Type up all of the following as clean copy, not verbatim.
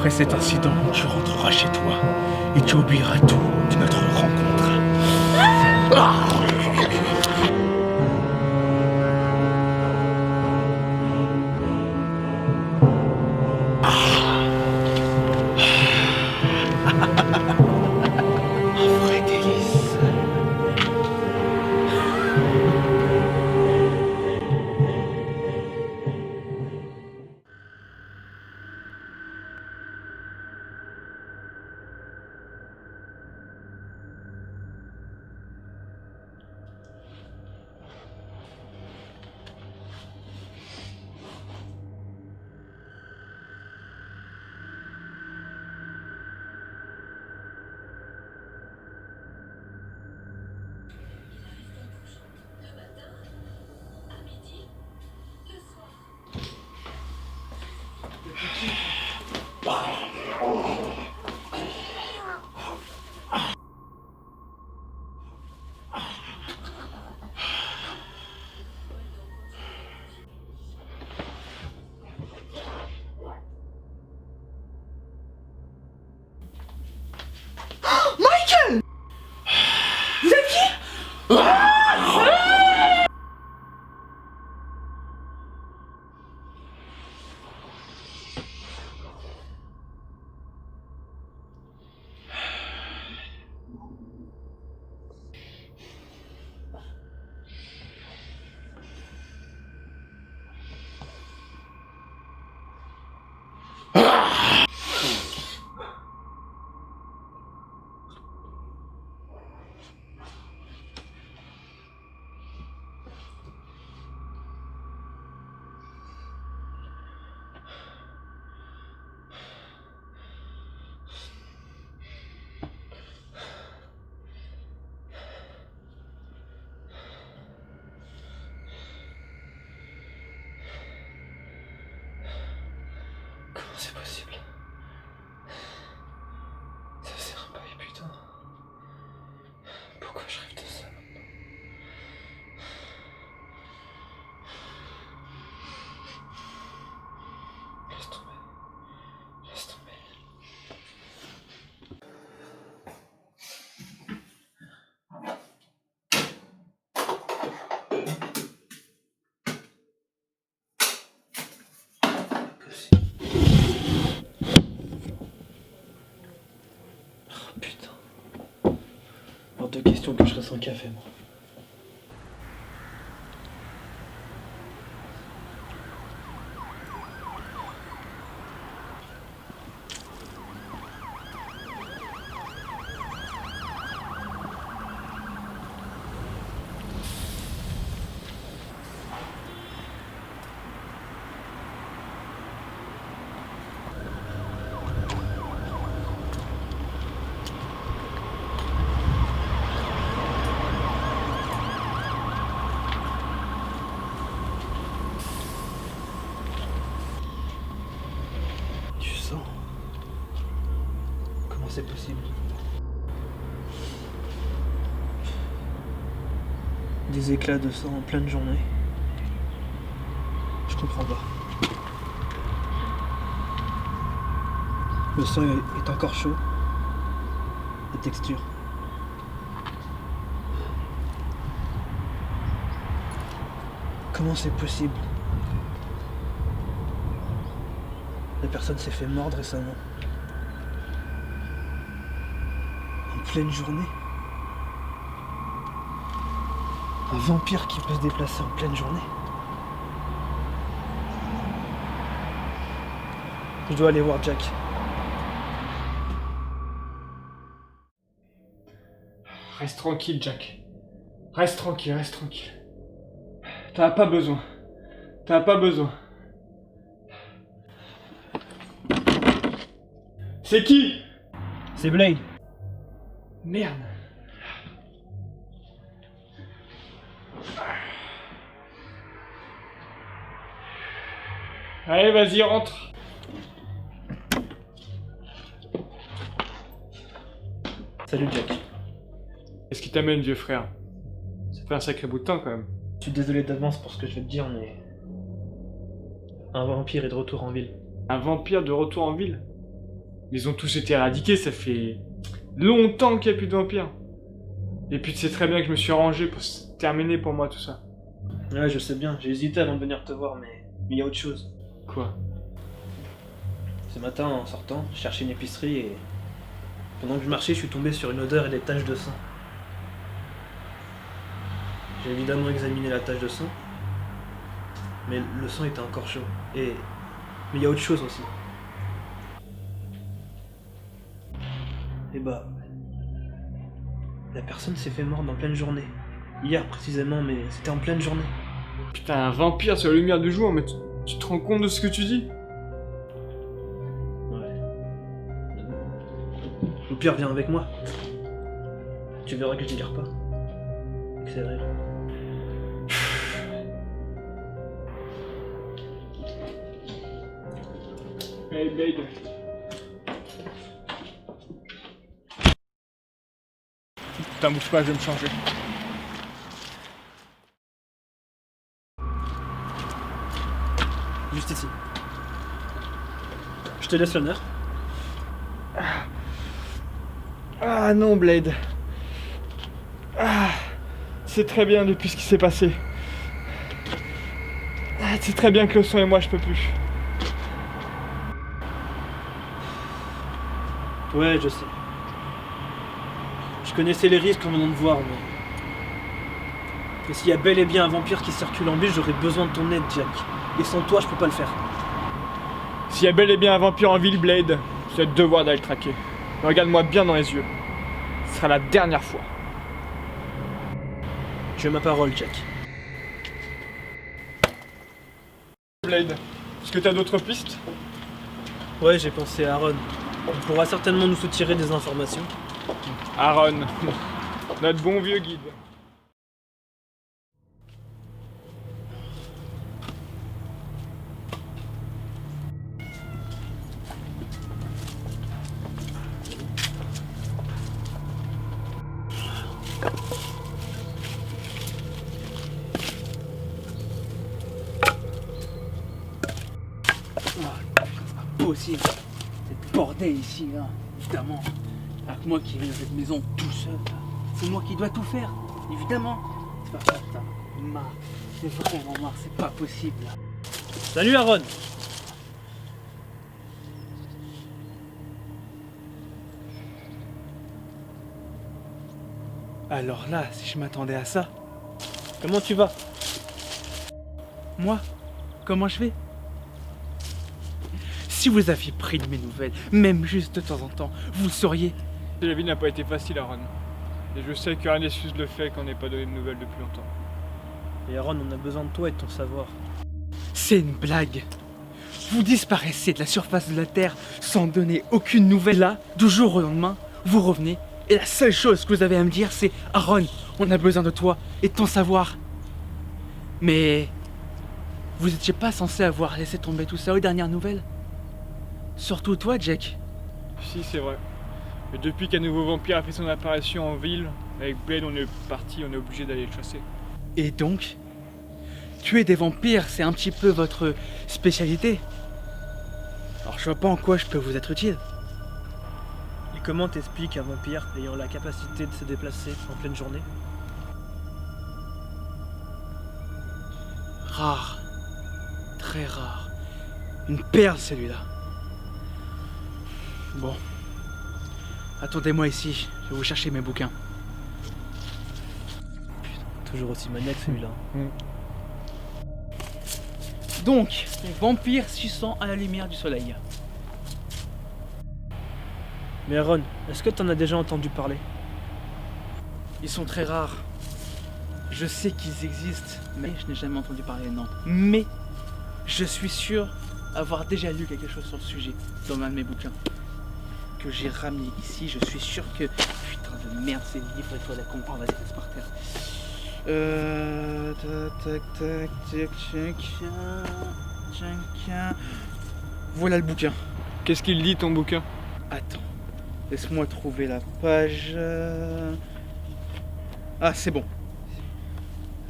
Après cet incident, tu rentreras chez toi et tu oublieras tout de notre rencontre. Ah. Un vrai délice. Michael! Vous êtes qui? Comment c'est possible? Ça sert à pas, et putain. Pourquoi je rêve de ça maintenant? Laisse tomber. Laisse tomber. Possible. Oh putain. Hors de question que je reste sans café, moi. Du sang. Comment c'est possible? Des éclats de sang en pleine journée. Je comprends pas. Le sang est encore chaud. La texture. Comment c'est possible? La personne s'est fait mordre récemment. En pleine journée. Un vampire qui peut se déplacer en pleine journée. Je dois aller voir Jack. Reste tranquille, Jack. Reste tranquille, reste tranquille. T'as pas besoin. T'as pas besoin. C'est qui? C'est Blade. Merde. Allez, vas-y, rentre. Salut Jack. Qu'est-ce qui t'amène, vieux frère? Ça fait un sacré bout de temps, quand même. Je suis désolé d'avance pour ce que je vais te dire, mais... Un vampire est de retour en ville. Un vampire de retour en ville? Ils ont tous été éradiqués, ça fait longtemps qu'il n'y a plus de vampires. Et puis tu sais très bien que je me suis arrangé pour terminer pour moi tout ça. Ouais, je sais bien, j'ai hésité avant de venir te voir, mais il y a autre chose. Quoi? Ce matin, en sortant, je cherchais une épicerie et... pendant que je marchais, je suis tombé sur une odeur et des taches de sang. J'ai évidemment examiné la tache de sang, mais le sang était encore chaud. Mais il y a autre chose aussi. Et bah... la personne s'est fait mordre en pleine journée. Hier précisément, mais c'était en pleine journée. Putain, un vampire sur la lumière du jour, mais tu te rends compte de ce que tu dis? Ouais. Au pire, viens avec moi. Tu verras que je délire pas. Accélère. Hey Blade. Putain, bouge pas, je vais me changer. Juste ici. Je te laisse l'honneur. Ah non, Blade. Ah, c'est très bien depuis ce qui s'est passé. Ah, c'est très bien que le son et moi, je peux plus. Ouais, je sais. Je connaissais les risques en venant de voir, mais... Et s'il y a bel et bien un vampire qui circule en ville, j'aurais besoin de ton aide, Jack. Et sans toi, je peux pas le faire. S'il y a bel et bien un vampire en ville, Blade, c'est le devoir d'aller le traquer. Regarde-moi bien dans les yeux. Ce sera la dernière fois. Tu as ma parole, Jack. Blade, est-ce que t'as d'autres pistes? Ouais, j'ai pensé à Aaron. Il pourra certainement nous soutirer des informations. Aaron, notre bon vieux guide. Possible. C'est bordel ici, là. Évidemment. Avec moi qui vis dans cette maison tout seul, là. C'est moi qui dois tout faire. Évidemment. C'est pas ça, putain. Marre. C'est vraiment marre. C'est pas possible, là. Salut, Aaron. Alors là, si je m'attendais à ça, Comment tu vas? moi, comment je vais? Si vous aviez pris de mes nouvelles, même juste de temps en temps, vous le sauriez. La vie n'a pas été facile, Aaron. Et je sais que rien n'excuse le fait qu'on n'ait pas donné de nouvelles depuis longtemps. Et Aaron, on a besoin de toi et de ton savoir. C'est une blague. Vous disparaissez de la surface de la Terre sans donner aucune nouvelle. Là, du jour au lendemain, vous revenez. Et la seule chose que vous avez à me dire, c'est Aaron, on a besoin de toi et de ton savoir. Mais vous n'étiez pas censé avoir laissé tomber tout ça aux dernières nouvelles. Surtout toi, Jack. Si, c'est vrai. Mais depuis qu'un nouveau vampire a fait son apparition en ville, avec Blade, on est parti, on est obligé d'aller le chasser. Et donc, tuer des vampires, c'est un petit peu votre spécialité. Alors je vois pas en quoi je peux vous être utile. Et comment t'expliques un vampire ayant la capacité de se déplacer en pleine journée? Rare. Très rare. Une perle celui-là. Bon. Attendez-moi ici, je vais vous chercher mes bouquins. Toujours aussi maniaque celui-là. Donc, les vampires 600 à la lumière du soleil. Mais Aaron, est-ce que t'en as déjà entendu parler? Ils sont très rares. Je sais qu'ils existent, mais je n'ai jamais entendu parler, non. Mais, je suis sûr avoir déjà lu quelque chose sur le sujet dans un de mes bouquins. Que j'ai ramené ici, je suis sûr que... Putain de merde, ces livres, il faut la comprendre, vas-y, laisse par terre. Tac, tac, tac, voilà le bouquin. Qu'est-ce qu'il dit, ton bouquin? Attends, laisse-moi trouver la page. Ah, c'est bon.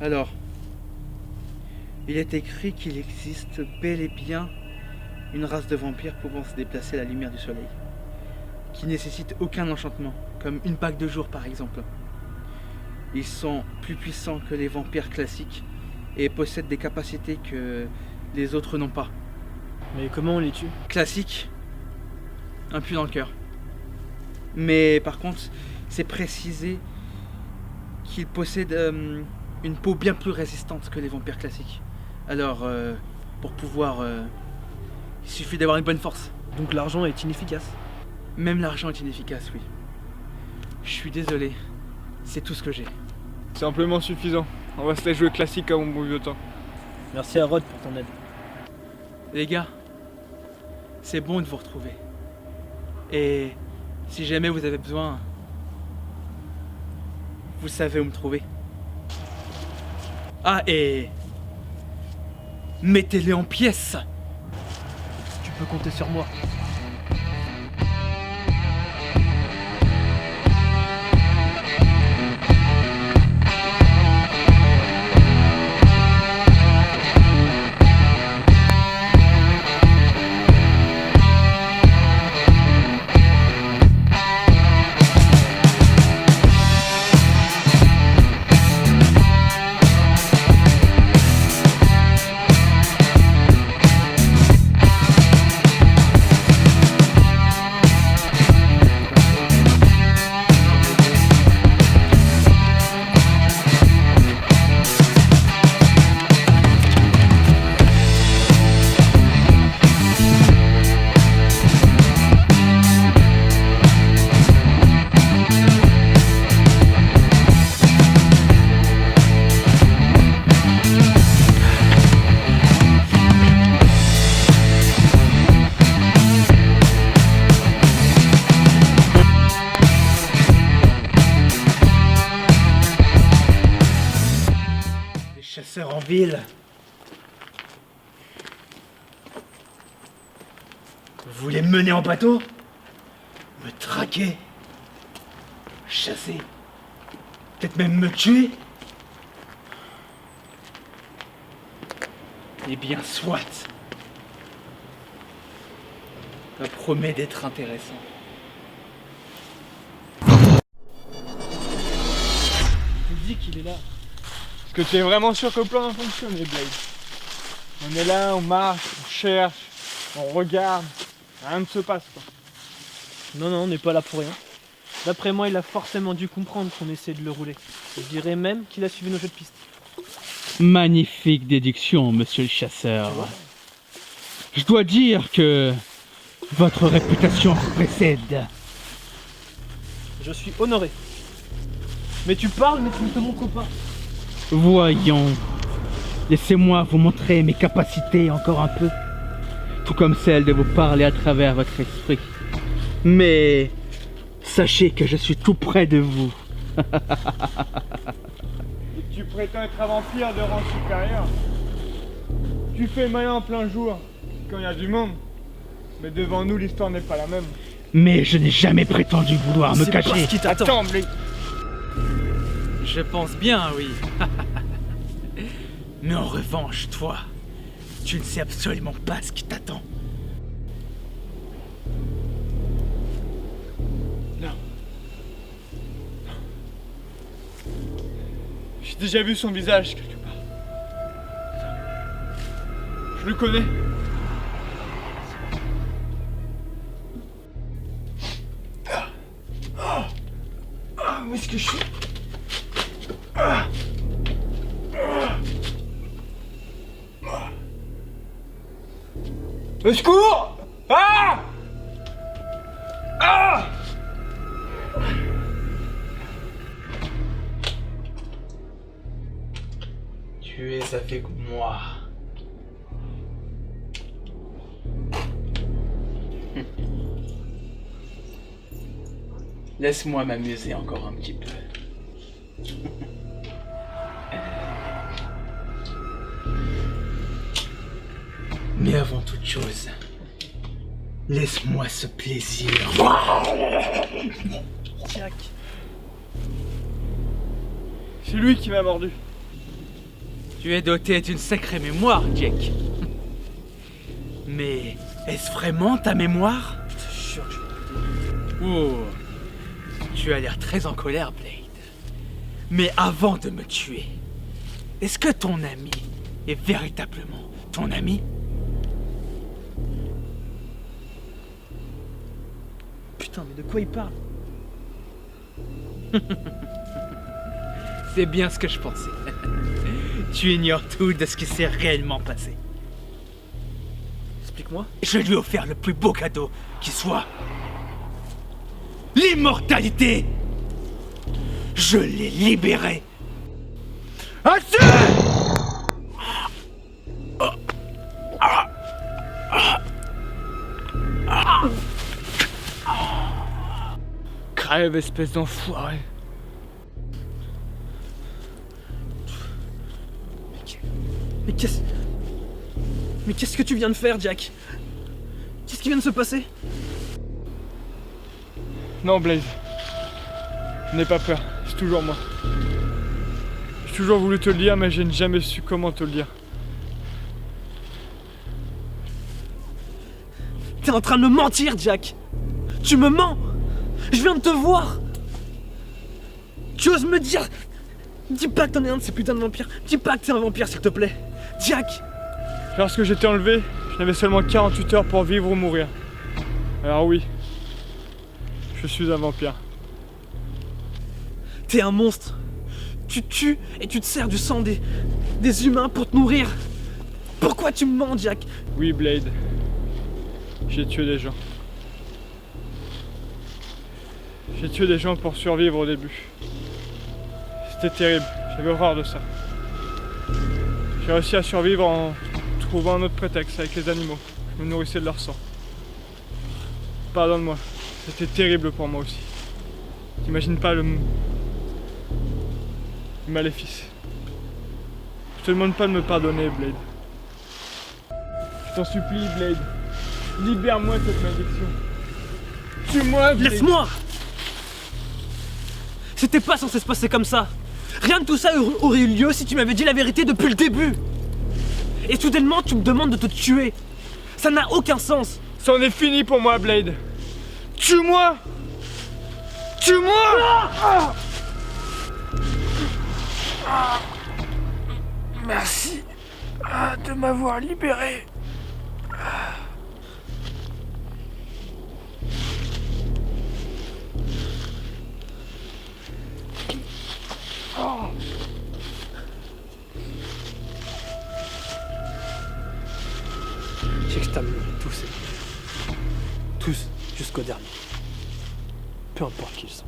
Alors, il est écrit qu'il existe bel et bien une race de vampires pouvant se déplacer à la lumière du soleil. qui nécessitent aucun enchantement, comme une bague de jour par exemple. Ils sont plus puissants que les vampires classiques et possèdent des capacités que les autres n'ont pas. Mais comment on les tue? Classique, un puits dans le cœur. Mais par contre, c'est précisé qu'ils possèdent une peau bien plus résistante que les vampires classiques. Alors, pour pouvoir... il suffit d'avoir une bonne force. Donc l'argent est inefficace. Même l'argent est inefficace, oui. Je suis désolé, c'est tout ce que j'ai. C'est amplement suffisant. On va se la jouer classique à mon bon vieux temps. Merci à Rod pour ton aide. Les gars, c'est bon de vous retrouver. Et si jamais vous avez besoin, vous savez où me trouver. Ah, et mettez-les en pièces. Tu peux compter sur moi. Chasseurs en ville. Vous voulez me mener en bateau? Me traquer? Chasser? Peut-être même me tuer? Eh bien, soit. Ça promet d'être intéressant. Tu dis qu'il est là. Est-ce que tu es vraiment sûr que le plan a fonctionné, Blade? On est là, on marche, on cherche, on regarde, rien ne se passe quoi. Non, on n'est pas là pour rien. D'après moi, il a forcément dû comprendre qu'on essaie de le rouler. Je dirais même qu'il a suivi nos jeux de piste. Magnifique déduction, monsieur le chasseur. Je dois dire que votre réputation vous précède. Je suis honoré. Mais tu parles, mais tu me te montres pas. Voyons, laissez-moi vous montrer mes capacités encore un peu, tout comme celle de vous parler à travers votre esprit. Mais sachez que je suis tout près de vous. Tu prétends être un vampire de rang supérieur. Tu fais malin en plein jour, quand il y a du monde. Mais devant nous, l'histoire n'est pas la même. Mais je n'ai jamais prétendu vouloir me C'est pas cacher. ce qui t'attend. Attends, Blade. Je pense bien, oui. Mais en revanche, toi, tu ne sais absolument pas ce qui t'attend. Non. J'ai déjà vu son visage quelque part. Je le connais. Où est-ce que je suis? Au secours! Ah! Ah! Tu es avec moi. Laisse-moi m'amuser encore un petit peu. Mais avant toute chose, laisse-moi ce plaisir. Jack. C'est lui qui m'a mordu. Tu es doté d'une sacrée mémoire, Jack. Mais est-ce vraiment ta mémoire? Je te jure que je vais te Oh, tu as l'air très en colère, Blade. Mais avant de me tuer, est-ce que ton ami est véritablement ton ami? Putain, mais de quoi il parle? C'est bien ce que je pensais. Tu ignores tout de ce qui s'est réellement passé. Explique-moi. Je lui ai offert le plus beau cadeau qui soit. L'immortalité! Je l'ai libéré! Assez! Crève, espèce d'enfoiré. Mais qu'est-ce... Mais qu'est-ce que tu viens de faire, Jack? Qu'est-ce qui vient de se passer? Non, Blaze. N'aie pas peur, c'est toujours moi. J'ai toujours voulu te le dire, mais je n'ai jamais su comment te le dire. T'es en train de me mentir, Jack! Tu me mens! Je viens de te voir! Tu oses me dire... Dis pas que t'en es un de ces putains de vampires! Dis pas que t'es un vampire, s'il te plaît! Jack! Lorsque j'étais enlevé, je n'avais seulement 48 heures pour vivre ou mourir. Alors oui, je suis un vampire. T'es un monstre! Tu tues et tu te sers du sang des humains pour te nourrir! Pourquoi tu me mens, Jack? Oui, Blade. J'ai tué des gens. J'ai tué des gens pour survivre au début. C'était terrible, j'avais horreur de ça. J'ai réussi à survivre en trouvant un autre prétexte avec les animaux. Je me nourrissais de leur sang. Pardonne-moi, c'était terrible pour moi aussi. T'imagines pas le maléfice. Je te demande pas de me pardonner, Blade. Je t'en supplie, Blade. Libère-moi de cette malédiction. Tue-moi, Blade. Laisse-moi! C'était pas censé se passer comme ça! Rien de tout ça aurait eu lieu si tu m'avais dit la vérité depuis le début! Et soudainement, tu me demandes de te tuer! Ça n'a aucun sens! C'en est fini pour moi, Blade. Tue-moi! Tue-moi! Merci de m'avoir libéré. J'extermine tous, jusqu'au dernier. Peu importe qui ils sont.